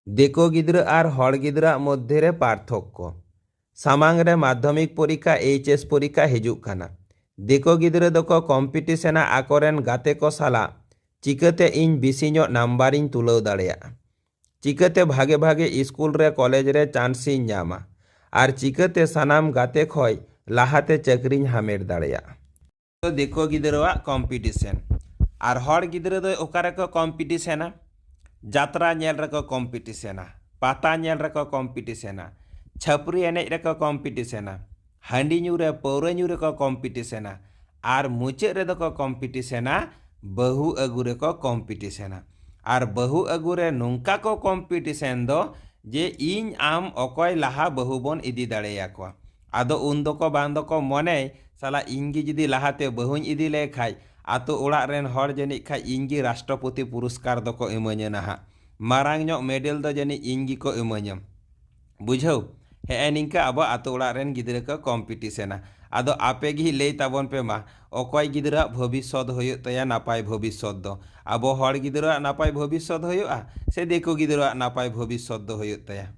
देखो गिद्रा और हड़ गिद्रा मध्य रे पार्थक्य सामांग रे माध्यमिक परीक्षा एचएस परीक्षा हिजुग खाना देखो गिद्रा दको कम्पिटिशन आकोरेन गाते को साला चिकाते इन बेसि ᱧᱚᱜ नाम्बारिंग तुलाव दाड़ेया चिकाते भागे भागे स्कूल रे कॉलेज रे चांसी ᱧामा और चिकाते सानाम गाते खय लाहाते चाकरी हामेट दाड़ेया। तो देखो गिद्रा कम्पिटिशन और हड़ गिद्रा दो ओकारे को कम्पिटिशन जात्रा नेल रको कम्पिटिशन पाता नेल रको कम्पिटिशन छपरी एनेज रको कम्पिटिशन हांडी ᱧᱩ रे पौरा ᱧᱩ रको कम्पिटिशन और मुचाद रे दको कम्पिटिशन बहु अगु रे को कम्पिटिशन और बहु अगु रे नोंका को कम्पिटिशन दो जे इन आम अकय लाहा बहु बन इदी दाड़ेया को आदो उन दको बांग दको मने साला इंगी जुदी लाहाते बहुñ इदी ले खाय आतो ओड़ा रेन हड़ जनी खा इंगी राष्ट्रपति पुरस्कार दको इमाञा नाहा मारांग ᱧᱚᱜ मेडल दो जनी इंगी को इमाञा बुझाव हे निंका अब आतो ओड़ा रेन गिद्रा को कम्पिटिशन आदो आपे गी लई ताबन पे मा अकय गिद्रा भविष्यत होयो तया नापाय भविष्यत दो अब हड़ गिद्रा नापाय भविष्यत होयोआ से देखो गिद्रा नापाय भविष्यत दो होयो तया।